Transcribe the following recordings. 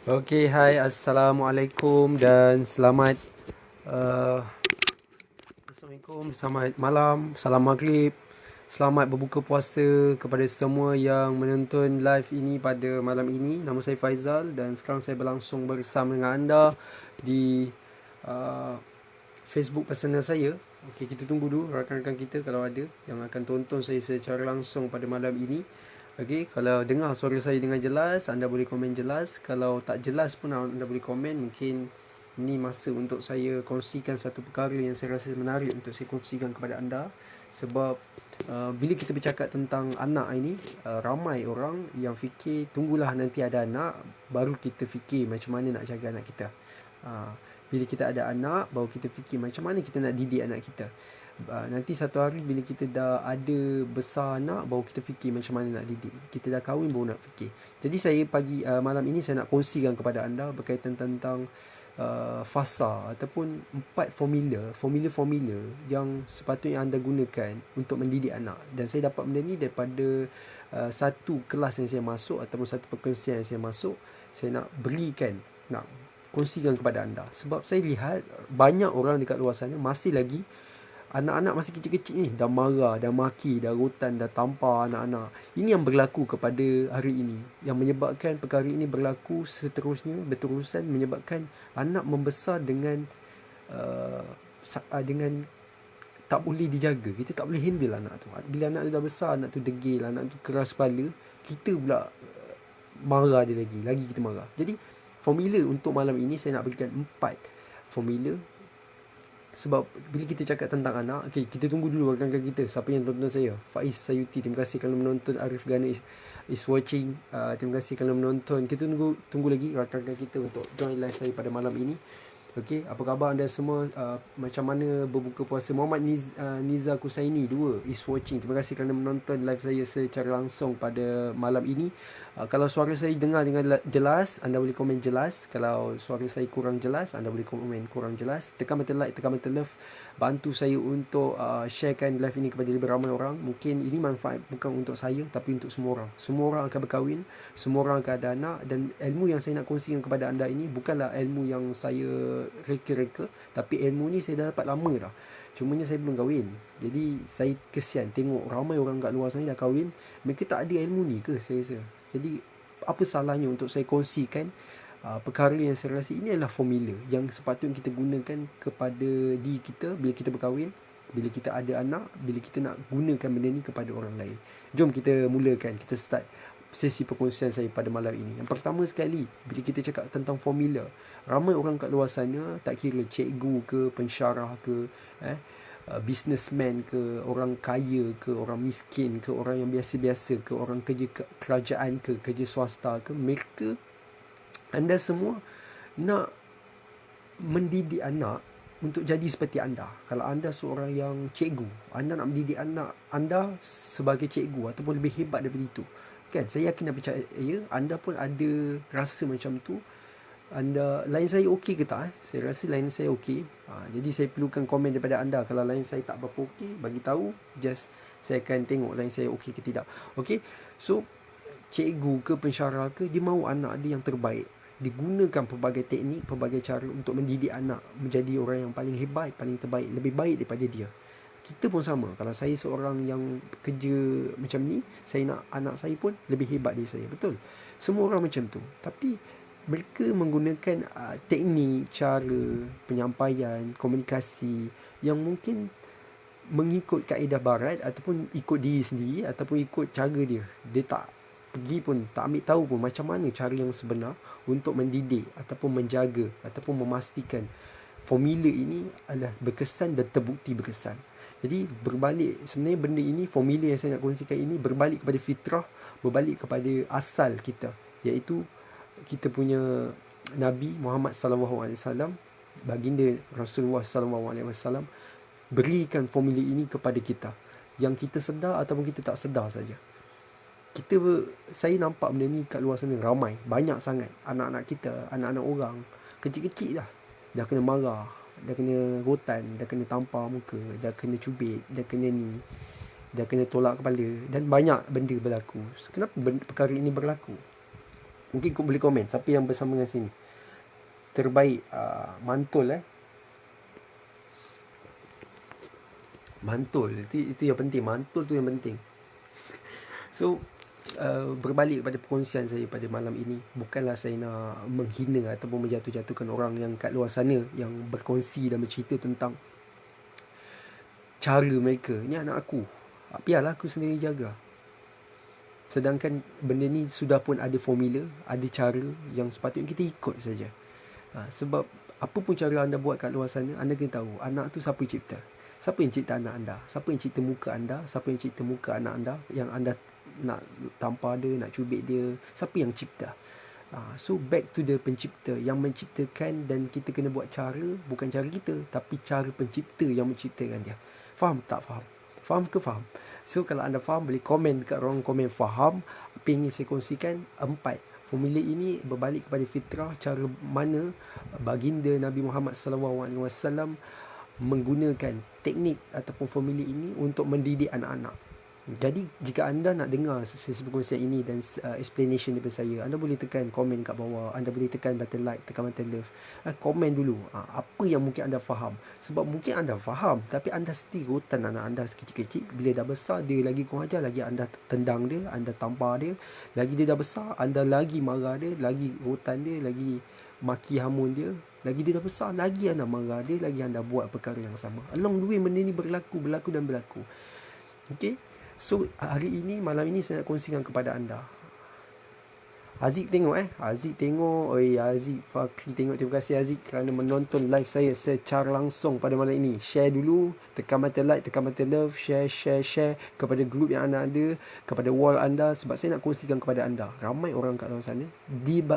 Okey, hai, Assalamualaikum dan uh, Assalamualaikum, selamat malam, salam maghrib, selamat berbuka puasa kepada semua yang menonton live ini pada malam ini. Nama saya Faizal dan sekarang saya berlangsung bersama dengan anda di uh, Facebook personal saya. Okey, kita tunggu dulu rakan-rakan kita kalau ada yang akan tonton saya secara langsung pada malam ini. Okey, kalau dengar suara saya dengan jelas, anda boleh komen jelas. Kalau tak jelas pun anda boleh komen. Mungkin ini masa untuk saya kongsikan satu perkara yang saya rasa menarik untuk saya kongsikan kepada anda. Sebab bila kita bercakap tentang anak ini, ramai orang yang fikir tunggulah nanti ada anak, baru kita fikir macam mana nak jaga anak kita. Uh, Bila kita ada anak, baru kita fikir macam mana kita nak didik anak kita. Nanti satu hari bila kita dah ada besar anak, baru kita fikir macam mana nak didik. Kita dah kahwin baru nak fikir. Jadi saya malam ini saya nak kongsikan kepada anda berkaitan tentang fasa ataupun 4 formula yang sepatutnya anda gunakan untuk mendidik anak. Dan saya dapat benda ni daripada satu kelas yang saya masuk ataupun satu perkongsian yang saya masuk. Saya nak berikan, nak kongsikan kepada anda. Sebab saya lihat banyak orang dekat luar sana masih lagi, anak-anak masih kecil-kecil ni dah marah, dah maki, dah rotan, dah tampar anak-anak. Ini yang berlaku kepada hari ini. Yang menyebabkan perkara ini berlaku seterusnya, berterusan, menyebabkan anak membesar uh, dengan tak boleh dijaga. Kita tak boleh handle anak tu. Bila anak tu dah besar, anak tu degil, anak tu keras kepala, kita pula marah dia lagi. Lagi kita marah. Jadi, formula untuk malam ini saya nak berikan 4 formula. Sebab bila kita cakap tentang anak, okay, kita tunggu dulu rakan-rakan kita. Siapa yang tonton saya? Faiz Sayuti, terima kasih kerana menonton. Arif Gana is watching. Terima kasih kerana menonton. Kita tunggu lagi rakan-rakan kita untuk join live saya pada malam ini. Okey, apa khabar anda semua? Macam mana berbuka puasa? Muhammad Niza Kusaini 2 is watching. Terima kasih kerana menonton live saya secara langsung pada malam ini. Kalau suara saya dengar dengan jelas, anda boleh komen jelas. Kalau suara saya kurang jelas, anda boleh komen kurang jelas. Tekan button like, tekan button love. Bantu saya untuk sharekan live ini kepada lebih ramai orang. Mungkin ini manfaat bukan untuk saya, tapi untuk semua orang. Semua orang akan berkahwin, semua orang akan ada anak. Dan ilmu yang saya nak kongsikan kepada anda ini bukanlah ilmu yang saya reka-reka, tapi ilmu ni saya dah dapat lama dah. Cumanya saya belum kahwin. Jadi saya kesian tengok ramai orang kat luar sana dah kahwin, mereka tak ada ilmu ni ke, saya rasa. Jadi apa salahnya untuk saya kongsikan perkara yang saya rasa ini adalah formula yang sepatutnya kita gunakan kepada diri kita bila kita berkahwin, bila kita ada anak, bila kita nak gunakan benda ni kepada orang lain. Jom kita mulakan, kita start sesi perkongsian saya pada malam ini. Yang pertama sekali, bila kita cakap tentang formula, ramai orang kat luar sana, tak kira cikgu ke, pensyarah ke, businessman ke, orang kaya ke, orang miskin ke, orang yang biasa-biasa ke, orang kerja kerajaan ke, kerja swasta ke, mereka, anda semua nak mendidik anak untuk jadi seperti anda. Kalau anda seorang yang cikgu, anda nak mendidik anak anda sebagai cikgu ataupun lebih hebat daripada itu. Kan, saya yakin dan percaya anda pun ada rasa macam tu. Anda, lain saya okey ke tak? Saya rasa lain saya okey. Jadi saya perlukan komen daripada anda. Kalau lain saya tak berapa okey, bagi tahu. Just saya akan tengok lain saya okey ke tidak. Okey. So, cikgu ke pensyarah ke, dia mahu anak dia yang terbaik. Digunakan pelbagai teknik, pelbagai cara untuk mendidik anak menjadi orang yang paling hebat, paling terbaik, lebih baik daripada dia. Kita pun sama. Kalau saya seorang yang kerja macam ni, saya nak anak saya pun lebih hebat dari saya. Betul? Semua orang macam tu. Tapi mereka menggunakan teknik, cara penyampaian, komunikasi yang mungkin mengikut kaedah barat ataupun ikut diri sendiri ataupun ikut cara dia. Dia tak pergi pun, tak ambil tahu pun macam mana cara yang sebenar untuk mendidik ataupun menjaga ataupun memastikan formula ini adalah berkesan dan terbukti berkesan. Jadi berbalik, sebenarnya benda ini, formula yang saya nak kongsikan ini berbalik kepada fitrah, berbalik kepada asal kita, iaitu kita punya Nabi Muhammad sallallahu alaihi wasallam, baginda Rasulullah sallallahu alaihi wasallam berikan formula ini kepada kita, yang kita sedar ataupun kita tak sedar saja. Saya nampak benda ni kat luar sana ramai, banyak sangat anak-anak kita, anak-anak orang kecil-kecil dah kena marah, dah kena rotan, dah kena tampar muka, dah kena cubit, dah kena ni, dah kena tolak kepala, dan banyak benda berlaku. Kenapa perkara ini berlaku? Mungkin kau boleh komen siapa yang bersama dengan sini. Terbaik mantul mantul itu yang penting, mantul tu yang penting. So berbalik pada perkongsian saya pada malam ini, bukanlah saya nak menghina ataupun menjatuh-jatuhkan orang yang kat luar sana yang berkongsi dan bercerita tentang cara mereka. Ni anak aku, biarlah aku sendiri jaga. Sedangkan benda ni sudah pun ada formula, ada cara yang sepatutnya kita ikut saja. Sebab apa pun cara anda buat kat luar sana, anda kena tahu anak tu siapa yang cipta. Siapa yang cipta anak anda? Siapa yang cipta muka anda? Siapa yang cipta muka anak anda? Yang anda nak tampar dia, nak cubit dia. Siapa yang cipta? So back to the pencipta yang menciptakan, dan kita kena buat cara, bukan cara kita, tapi cara pencipta yang menciptakan dia. Faham tak faham? Faham ke faham? So kalau anda faham, boleh komen kat ruang komen faham apa yang ingin saya kongsikan. 4 formula ini berbalik kepada fitrah, cara mana baginda Nabi Muhammad SAW menggunakan teknik ataupun formula ini untuk mendidik anak-anak. Jadi jika anda nak dengar sesi perkongsian ini dan explanation daripada saya, anda boleh tekan komen kat bawah, anda boleh tekan button like, tekan button love. Komen dulu apa yang mungkin anda faham. Sebab mungkin anda faham tapi anda still rotan anak anda kecil-kecil. Bila dah besar dia lagi kurang ajar, lagi anda tendang dia, anda tampar dia. Lagi dia dah besar, anda lagi marah dia, lagi rotan dia, lagi maki hamun dia. Lagi dia dah besar, lagi anda marah dia, lagi anda buat perkara yang sama. Along the way benda ni berlaku. Okay. So hari ini, malam ini saya nak kongsikan kepada anda. Aziz tengok Aziz tengok. Oi, Aziz Fakri tengok. Terima kasih Aziz kerana menonton live saya secara langsung pada malam ini. Share dulu, tekan button like, tekan button love, share kepada grup yang anda ada, kepada wall anda. Sebab saya nak kongsikan kepada anda, ramai orang kat luar sana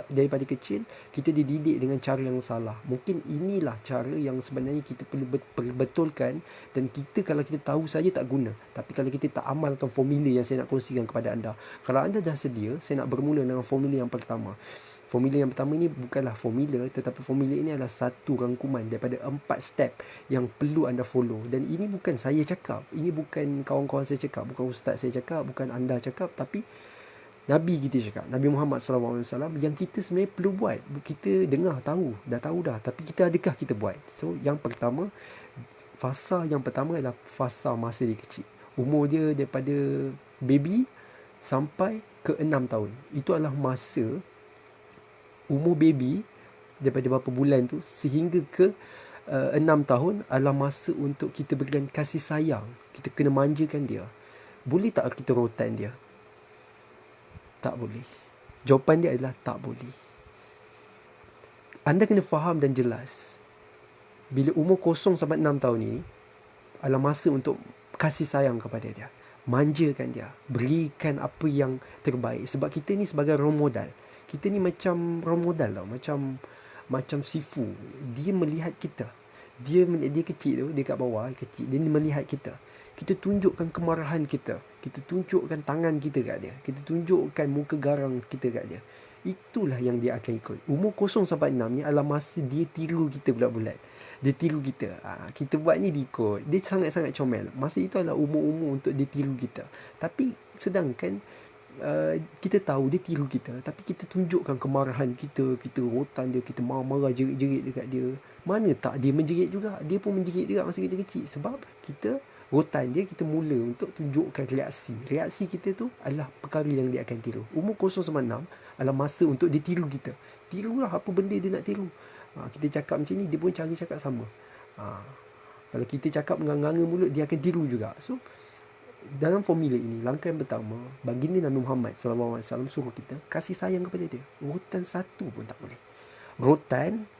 daripada kecil kita dididik dengan cara yang salah. Mungkin inilah cara yang sebenarnya kita perlu betulkan. Dan kita, kalau kita tahu saja tak guna, tapi kalau kita tak amalkan formula yang saya nak kongsikan kepada anda. Kalau anda dah sedia, saya nak bermula dengan formula yang pertama. Formula yang pertama ini bukanlah formula, tetapi formula ini adalah satu rangkuman daripada 4 step yang perlu anda follow. Dan ini bukan saya cakap, ini bukan kawan-kawan saya cakap, bukan ustaz saya cakap, bukan anda cakap, tapi Nabi kita cakap, Nabi Muhammad SAW, yang kita sebenarnya perlu buat. Kita dengar, dah tahu dah, tapi adakah kita buat? So yang pertama, fasa yang pertama adalah fasa masa dia kecil. Umur dia daripada baby sampai ke 6 tahun. Itu adalah masa umur baby, daripada berapa bulan tu sehingga ke 6 tahun adalah masa untuk kita berikan kasih sayang. Kita kena manjakan dia. Boleh tak kita rotan dia? Tak boleh. Jawapan dia adalah tak boleh. Anda kena faham dan jelas, bila umur 0 sampai 6 tahun ni adalah masa untuk kasih sayang kepada dia, manjakan dia, berikan apa yang terbaik. Sebab kita ni sebagai role model, kita ni macam role model tau, macam Sifu. Dia melihat kita, dia kecil tu, dia kat bawah kecil, dia melihat kita. Kita tunjukkan kemarahan kita, kita tunjukkan tangan kita kat dia, kita tunjukkan muka garang kita kat dia. Itulah yang dia akan ikut. Umur 0 sampai 6 ni adalah masa dia tiru kita bulat-bulat. Dia tiru kita. Kita buat ni dia ikut. Dia sangat-sangat comel. Masa itu adalah umur-umur untuk dia tiru kita. Tapi sedangkan kita tahu dia tiru kita, tapi kita tunjukkan kemarahan kita, kita rotan dia, kita marah-marah, jerit-jerit dekat dia. Mana tak dia menjerit juga. Dia pun menjerit juga masa kita kecil. Sebab kita rotan dia, kita mula untuk tunjukkan reaksi. Reaksi kita tu adalah perkara yang dia akan tiru. Umur 0 sampai 6 adalah masa untuk dia tiru kita. Tirulah apa benda dia nak tiru. Kita cakap macam ni, dia pun cara cakap sama. Kalau kita cakap nganga-nganga mulut, dia akan tiru juga. So dalam formula ini, langkah yang pertama, baginda Nabi Muhammad SAW suruh kita kasih sayang kepada dia. Rotan satu pun tak boleh.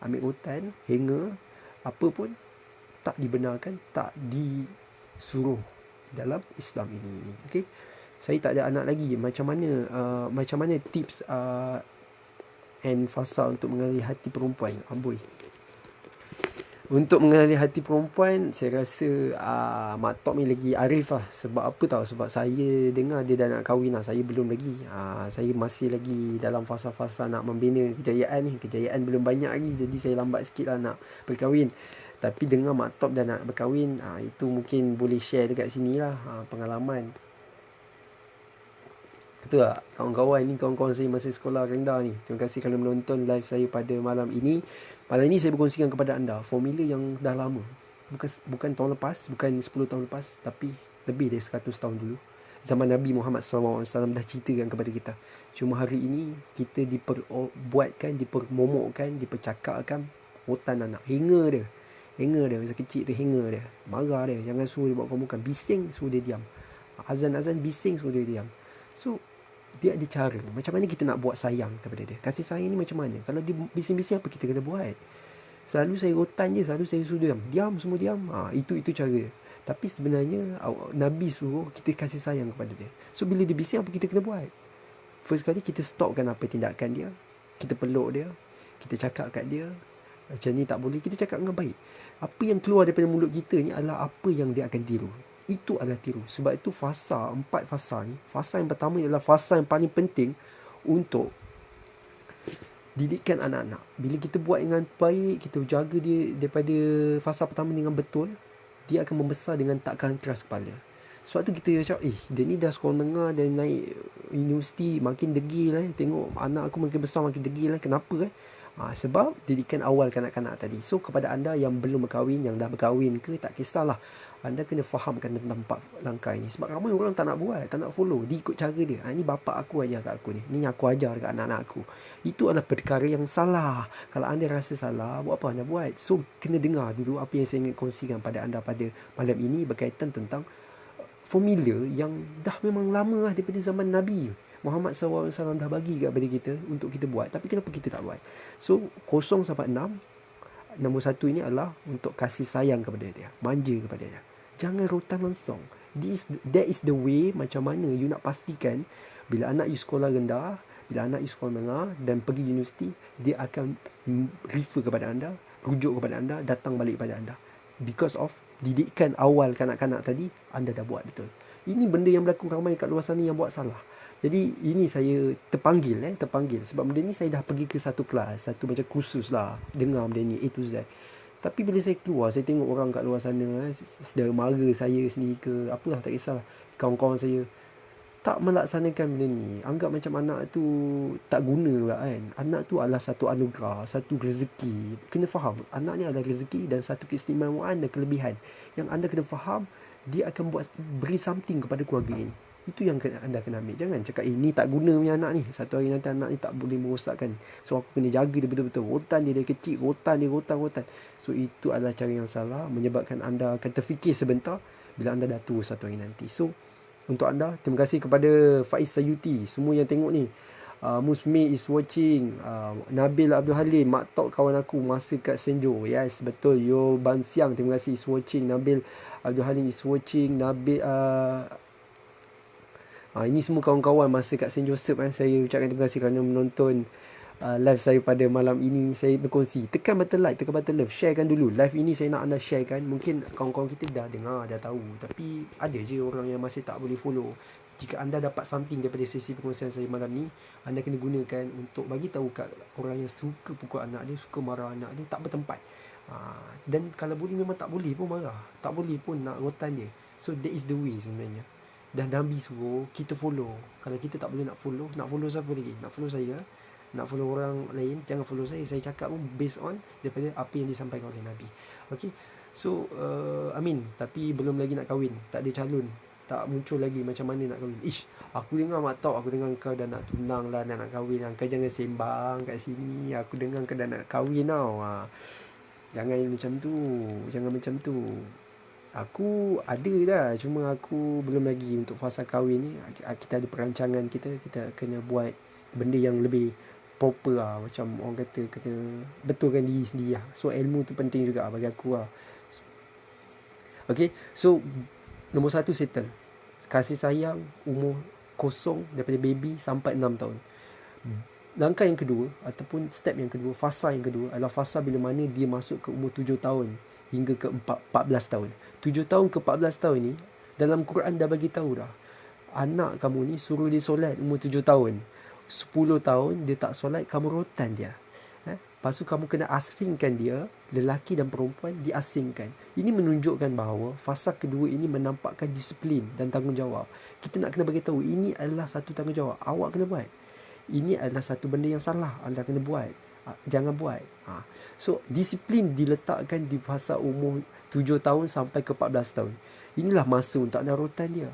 Ambil rotan, hanger, apa pun tak dibenarkan, tak disuruh dalam Islam ini. Okay? Saya tak ada anak lagi. Macam mana tips and fasa untuk mengenali hati perempuan? Amboi. Untuk mengenali hati perempuan, saya rasa Mak Tok ni lagi arif lah. Sebab apa tahu? Sebab saya dengar dia dah nak kahwin lah. Saya belum lagi. Saya masih lagi dalam fasa-fasa nak membina kejayaan ni. Kejayaan belum banyak lagi. Jadi saya lambat sikit lah nak berkahwin. Tapi dengar Mak Tok dah nak berkahwin, itu mungkin boleh share dekat sini lah pengalaman. Betul tak? Kawan-kawan ni, kawan-kawan saya masa sekolah rendah ni. Terima kasih kerana menonton live saya pada malam ini. Malam ini saya berkongsikan kepada anda formula yang dah lama. Bukan tahun lepas, bukan 10 tahun lepas, tapi lebih dari 100 tahun dulu. Zaman Nabi Muhammad SAW dah ceritakan kepada kita. Cuma hari ini kita diperbuatkan, dipermomokkan, dipercakapkan rotan anak. Hingga dia masa kecil tu, hingga dia. Marah dia, jangan suruh dia buat kemukan. Bising, suruh dia diam. Azan-azan bising, suruh dia diam. So, dia ada cara. Macam mana kita nak buat sayang kepada dia. Kasih sayang ni macam mana? Kalau dia bising-bising, apa kita kena buat? Selalu saya rotan je, selalu saya suruh diam. Diam, semua diam. Itu cara. Tapi sebenarnya Nabi suruh kita kasih sayang kepada dia. So bila dia bising, apa kita kena buat? First kali kita stopkan apa tindakan dia. Kita peluk dia. Kita cakap kat dia, macam ni tak boleh. Kita cakap dengan baik. Apa yang keluar daripada mulut kita ni adalah apa yang dia akan tiru. Itu adalah tiru. Sebab itu fasa, 4 fasa ni, fasa yang pertama adalah fasa yang paling penting untuk didikkan anak-anak. Bila kita buat dengan baik, kita jaga dia daripada fasa pertama dengan betul, dia akan membesar dengan takkan keras kepala. Sebab tu kita cakap, dia ni dah sekolah menengah dan naik universiti, makin degil lah. Tengok anak aku makin besar, makin degil lah. Kenapa? Sebab didikan awal kanak-kanak tadi. So kepada anda yang belum berkahwin, yang dah berkahwin ke, tak kisahlah. Anda kena fahamkan tentang 4 langkah ini. Sebab ramai orang tak nak buat, tak nak follow. Dia ikut cara dia. Ini bapak aku ajar kat aku ni. Ni aku ajar kat anak-anak aku. Itu adalah perkara yang salah. Kalau anda rasa salah, buat apa anda buat? So kena dengar dulu apa yang saya ingin kongsikan pada anda pada malam ini berkaitan tentang formula yang dah memang lama lah daripada zaman Nabi Muhammad SAW dah bagi kepada kita untuk kita buat. Tapi kenapa kita tak buat? So 0 sampai 6, nombor 1 ini adalah untuk kasih sayang kepada dia, manja kepada dia. Jangan rotan langsung. That is the way macam mana you nak pastikan bila anak you sekolah rendah, bila anak you sekolah menengah dan pergi universiti, dia akan refer kepada anda, rujuk kepada anda, datang balik kepada anda. Because of didikan awal kanak-kanak tadi, anda dah buat betul. Ini benda yang berlaku ramai kat luar sana yang buat salah. Jadi ini saya terpanggil sebab benda ni saya dah pergi ke satu kelas, satu macam kursus lah, dengar benda ni A to Z. Tapi bila saya keluar, saya tengok orang kat luar sana, saudara mara saya sendiri ke, apalah tak kisahlah, kawan-kawan saya tak melaksanakan benda ni. Anggap macam anak tu tak guna pula kan. Anak tu adalah satu anugerah, satu rezeki. Kena faham, anak ni adalah rezeki dan satu keistimewaan dan kelebihan yang anda kena faham. Dia akan beri something kepada keluarga ini. Itu yang anda kena ambil. Jangan cakap ni tak guna punya anak ni, satu hari nanti anak ni tak boleh merosakkan. So aku kena jaga dia betul-betul. Rotan dia kecil, rotan. So itu adalah cara yang salah, menyebabkan anda akan terfikir sebentar bila anda dah tua satu hari nanti. So untuk anda, terima kasih kepada Faiz Sayuti, semua yang tengok ni. Musmi is watching. Nabil Abdul Halim, Mak Tok kawan aku masa kat Senjo. Yes, betul. Yo Ban Siang, terima kasih is watching. Nabil Abdul Halim is watching. Nabil ini semua kawan-kawan masa kat St. Joseph. Saya ucapkan terima kasih kerana menonton live saya pada malam ini. Saya berkongsi, tekan button like, tekan button love, sharekan dulu live ini. Saya nak anda sharekan. Mungkin kawan-kawan kita dah dengar, dah tahu, tapi ada je orang yang masih tak boleh follow. Jika anda dapat something daripada sesi perkongsian saya malam ni, anda kena gunakan untuk bagi tahu kat orang yang suka pukul anak dia, suka marah anak dia, tak bertempat. Dan kalau boleh, memang tak boleh pun marah, tak boleh pun nak rotan dia. So that is the way sebenarnya. Dan Nabi suruh kita follow. Kalau kita tak boleh nak follow siapa lagi? Nak follow saya, nak follow orang lain, jangan follow saya. Saya cakap pun based on daripada apa yang disampaikan oleh Nabi. Okay. So amin. Tapi belum lagi nak kahwin, tak ada calon, tak muncul lagi macam mana nak kahwin. Aku dengar Mak Tok, aku dengar kau dah nak tunang lah, nak kahwin. Kau jangan sembang kat sini. Aku dengar kau dah nak kahwin tau. Jangan macam tu. Aku ada dah, cuma aku belum lagi untuk fasa kahwin ni. Kita ada perancangan kita kena buat benda yang lebih proper lah. Macam orang kata, kena betulkan diri sendiri lah. So ilmu tu penting juga bagi aku lah. Okay, so nombor 1 settle. Kasih sayang umur 0 daripada baby sampai 6 tahun. Langkah yang kedua ataupun step yang kedua, fasa yang kedua adalah fasa bila mana dia masuk ke umur 7 tahun hingga ke 14 tahun. 7 tahun ke 14 tahun ni, dalam Quran dah bagi tahu dah. Anak kamu ni suruh dia solat umur 7 tahun. 10 tahun dia tak solat, kamu rotan dia. Lepas tu kamu kena asingkan dia lelaki dan perempuan diasingkan. Ini menunjukkan bahawa fasa kedua ini menampakkan disiplin dan tanggungjawab. Kita nak kena beritahu ini adalah satu tanggungjawab. Awak kena buat. Ini adalah satu benda yang salah. Anda kena buat. Jangan buat. So, disiplin diletakkan di fasa umur 7 tahun sampai ke 14 tahun. Inilah masa untuk anda rotan dia.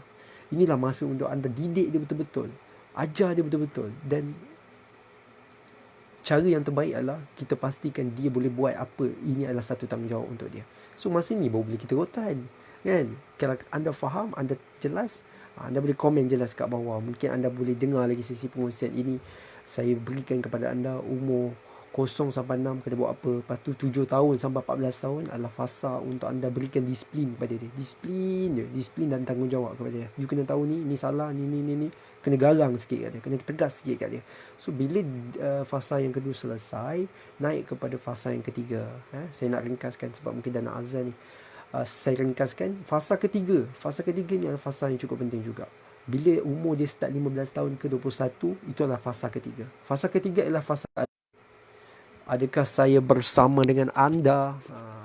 Inilah masa untuk anda didik dia betul-betul. Ajar dia betul-betul. Dan cara yang terbaik adalah kita pastikan dia boleh buat apa. Ini adalah satu tanggungjawab untuk dia. So masa ni baru boleh kita rotan, kan? Kalau anda faham, anda jelas, anda boleh komen jelas kat bawah. Mungkin anda boleh dengar lagi sesi pengurusan ini. Saya berikan kepada anda umur 0 sampai 6 kena buat apa. Lepas tu 7 tahun sampai 14 tahun adalah fasa untuk anda berikan disiplin kepada dia. Disiplin je. Disiplin dan tanggungjawab kepada dia. You kena tahu ni salah, ni. Kena garang sikit kat dia. Kena tegas sikit kat dia. So, bila fasa yang kedua selesai, naik kepada fasa yang ketiga. Saya nak ringkaskan sebab mungkin dah nak azan ni. Saya ringkaskan. Fasa ketiga. Fasa ketiga ni adalah fasa yang cukup penting juga. Bila umur dia start 15 tahun ke 21, itu adalah fasa ketiga. Fasa ketiga adalah fasa adakah saya bersama dengan anda?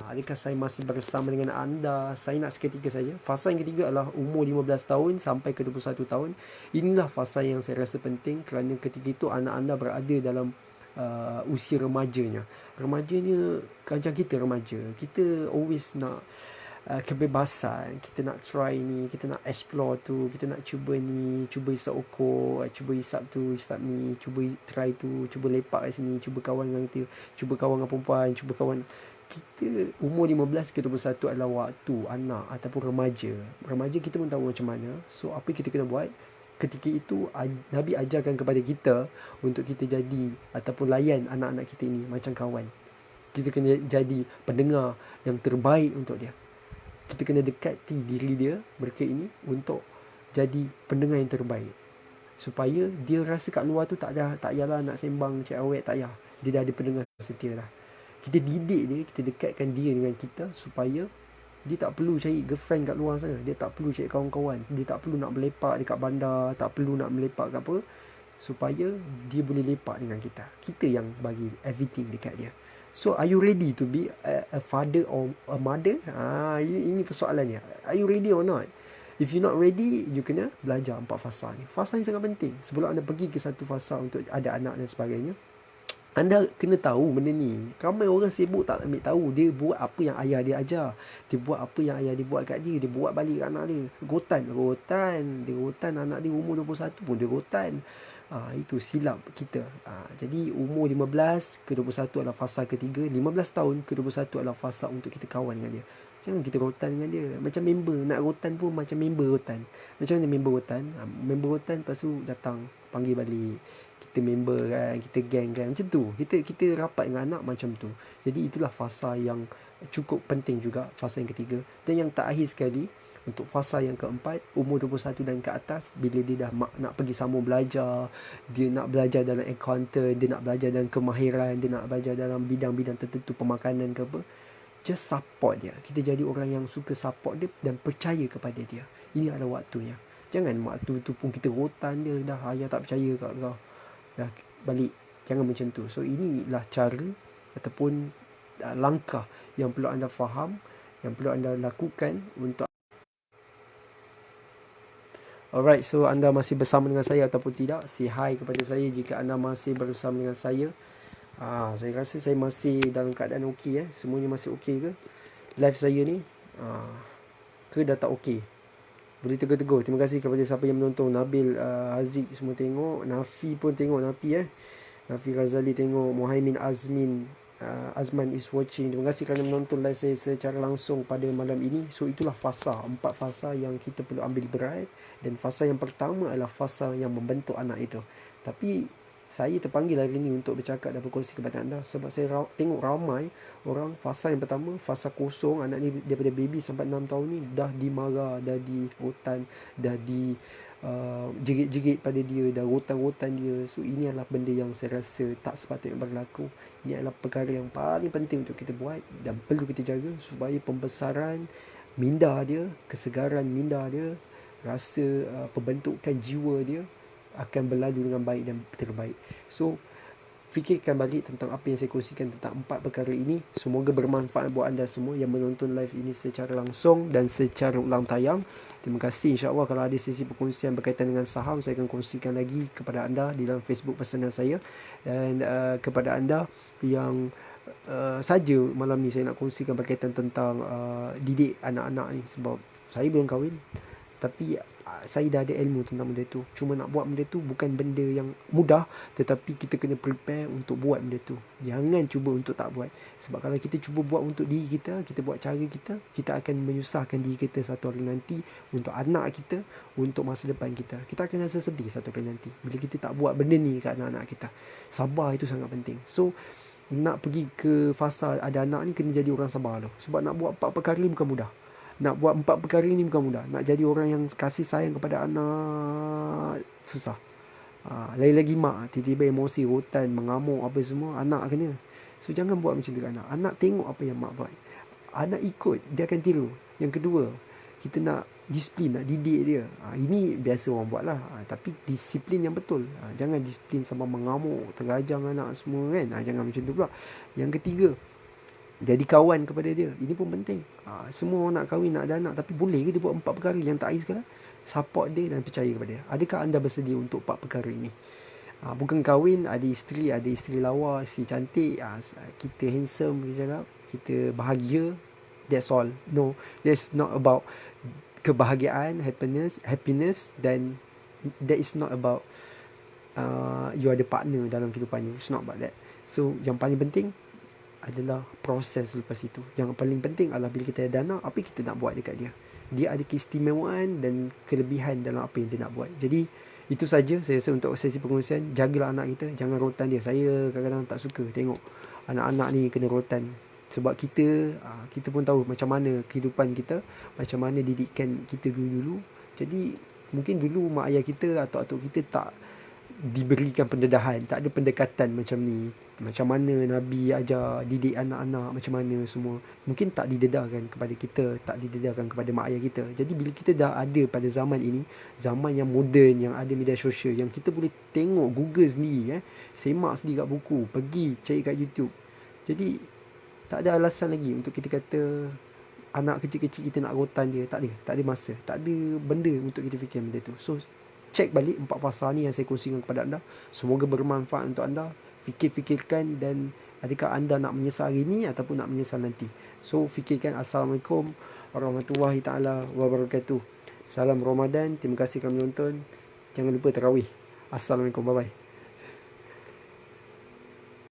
Adakah saya masih bersama dengan anda? Saya nak seketika saja. Fasa yang ketiga adalah umur 15 tahun sampai ke 21 tahun. Inilah fasa yang saya rasa penting kerana ketika itu anak anda berada dalam usia remajanya. Remajanya, macam kita remaja. Kita always nak kebebasan. Kita nak try ni, kita nak explore tu, kita nak cuba ni, cuba hisap ukur, cuba hisap tu, hisap ni, cuba try tu, cuba lepak kat sini, cuba kawan dengan kita, cuba kawan dengan perempuan, cuba kawan. Kita umur 15 ke 21 adalah waktu anak ataupun remaja. Remaja kita pun tahu macam mana. So apa kita kena buat? Ketika itu Nabi ajarkan kepada kita untuk kita jadi ataupun layan anak-anak kita ini macam kawan. Kita kena jadi pendengar yang terbaik untuk dia. Kita kena dekati diri dia, mereka ini, untuk jadi pendengar yang terbaik. Supaya dia rasa kat luar tu tak payahlah nak sembang cik awet, tak payah. Dia dah ada pendengar setia dah. Kita didik dia, kita dekatkan dia dengan kita supaya dia tak perlu cari girlfriend kat luar sana. Dia tak perlu cari kawan-kawan. Dia tak perlu nak melepak dekat bandar, tak perlu nak melepak kat apa. Supaya dia boleh lepak dengan kita. Kita yang bagi everything dekat dia. So, are you ready to be a father or a mother? Ini persoalannya. Are you ready or not? If you're not ready, you kena belajar 4 fasa ni. Fasa ni sangat penting. Sebelum anda pergi ke satu fasa untuk ada anak dan sebagainya, anda kena tahu benda ni. Ramai orang sibuk tak ambil tahu. Dia buat apa yang ayah dia ajar. Dia buat apa yang ayah dia buat kat dia. Dia buat balik kat anak dia. Rotan. Dia rotan anak dia umur 21 pun dia rotan. Itu silap kita. Jadi umur 15 ke 21 adalah fasa ketiga. 15 tahun ke 21 adalah fasa untuk kita kawan dengan dia. Jangan kita rotan dengan dia. Macam member. Nak rotan pun macam member rotan. Macam mana member rotan? Member rotan lepas tu datang panggil balik. Kita member kan. Kita gang kan. Macam tu. Kita rapat dengan anak macam tu. Jadi itulah fasa yang cukup penting juga. Fasa yang ketiga. Dan yang terakhir sekali, untuk fasa yang keempat, umur 21 dan ke atas, bila dia dah nak pergi sambung belajar, dia nak belajar dalam accountant, dia nak belajar dalam kemahiran, dia nak belajar dalam bidang-bidang tertentu, pemakanan ke apa, just support dia. Kita jadi orang yang suka support dia dan percaya kepada dia. Ini adalah waktunya. Jangan waktu tu pun kita rotan dia, dah ayah tak percaya kat kau, dah balik. Jangan macam tu. So inilah cara ataupun langkah yang perlu anda faham, yang perlu anda lakukan untuk. Alright, so anda masih bersama dengan saya ataupun tidak? Say hi kepada saya jika anda masih bersama dengan saya. Saya rasa saya masih dalam keadaan okey. Semuanya masih okey ke? Live saya ni ke dah tak okey? Boleh tegur-tegur. Terima kasih kepada siapa yang menonton. Nabil, Haziq semua tengok. Nafi pun tengok. Nafi Razali tengok. Muhaimin Azman is watching. Terima kasih kerana menonton live saya secara langsung pada malam ini. So itulah fasa, 4 fasa yang kita perlu ambil berat. Dan fasa yang pertama adalah fasa yang membentuk anak itu. Tapi saya terpanggil hari ini untuk bercakap dan berkongsi kepada anda sebab saya tengok ramai orang fasa yang pertama, fasa kosong, anak ni daripada baby sampai 6 tahun ni dah dimarah, dah di rotan, dah di jerit-jerit pada dia, dah rotan-rotan dia. So ini adalah benda yang saya rasa tak sepatutnya berlaku. Ini adalah perkara yang paling penting untuk kita buat dan perlu kita jaga supaya pembesaran minda dia, kesegaran minda dia, rasa pembentukan jiwa dia akan berlalu dengan baik dan terbaik. So fikirkan balik tentang apa yang saya kongsikan tentang 4 perkara ini. Semoga bermanfaat buat anda semua yang menonton live ini secara langsung dan secara ulang tayang. Terima kasih. InsyaAllah kalau ada sesi perkongsian berkaitan dengan saham, saya akan kongsikan lagi kepada anda di dalam Facebook personal saya. Dan kepada anda yang saja malam ni saya nak kongsikan berkaitan tentang didik anak-anak ni. Sebab saya belum kahwin, tapi saya dah ada ilmu tentang benda tu. Cuma nak buat benda tu bukan benda yang mudah, tetapi kita kena prepare untuk buat benda tu. Jangan cuba untuk tak buat. Sebab kalau kita cuba buat untuk diri kita, kita buat cara kita, kita akan menyusahkan diri kita satu hari nanti, untuk anak kita, untuk masa depan kita. Kita akan rasa sedih satu hari nanti bila kita tak buat benda ni kat anak-anak kita. Sabar itu sangat penting. So nak pergi ke fasa ada anak ni, kena jadi orang sabar tu. Sebab nak buat 4 perkara ni bukan mudah. Nak buat 4 perkara ni bukan mudah. Nak jadi orang yang kasih sayang kepada anak, susah. Lagi-lagi mak tiba-tiba emosi, rotan, mengamuk apa semua, anak kena. So jangan buat macam tu kat anak. Anak tengok apa yang mak buat, anak ikut, dia akan tiru. Yang kedua, kita nak disiplin, nak didik dia. Ini biasa orang buat lah. Tapi disiplin yang betul. Jangan disiplin sama mengamuk, terajang anak semua kan. Jangan macam tu pula. Yang ketiga, jadi kawan kepada dia. Ini pun penting. Semua orang nak kahwin, nak ada anak, tapi boleh ke dia buat 4 perkara yang tak air sekarang? Support dia dan percaya kepada dia. Adakah anda bersedia untuk 4 perkara ini? Bukan kahwin, ada isteri lawa, isteri cantik, kita handsome, kita cakap, kita bahagia. That's all. No, that's not about kebahagiaan, happiness, dan that is not about you ada partner dalam kehidupan you. It's not about that. So yang paling penting adalah proses lepas itu. Yang paling penting adalah bila kita ada anak, apa yang kita nak buat dekat dia. Dia ada keistimewaan dan kelebihan dalam apa yang dia nak buat. Jadi itu saja saya rasa untuk sesi pengongsian. Jagalah anak kita, jangan rotan dia. Saya kadang-kadang tak suka tengok anak-anak ni kena rotan. Sebab kita pun tahu macam mana kehidupan kita, macam mana didikan kita dulu-dulu. Jadi mungkin dulu mak ayah kita atau atuk kita tak diberikan pendedahan, tak ada pendekatan macam ni. Macam mana Nabi ajar didik anak-anak, macam mana semua. Mungkin tak didedahkan kepada kita, tak didedahkan kepada mak ayah kita. Jadi bila kita dah ada pada zaman ini, zaman yang moden, yang ada media sosial, yang kita boleh tengok, Google sendiri, semak sendiri kat buku, pergi cari kat YouTube. Jadi tak ada alasan lagi untuk kita kata anak kecil-kecil kita nak rotan dia. Tak ada masa, tak ada benda untuk kita fikir benda tu. So cek balik 4 fasa ni yang saya kongsikan kepada anda. Semoga bermanfaat untuk anda. Fikir-fikirkan, dan adakah anda nak menyesal hari ni ataupun nak menyesal nanti. So fikirkan. Assalamualaikum warahmatullahi taala wabarakatuh. Salam Ramadan. Terima kasih kerana menonton. Jangan lupa tarawih. Assalamualaikum. Bye bye.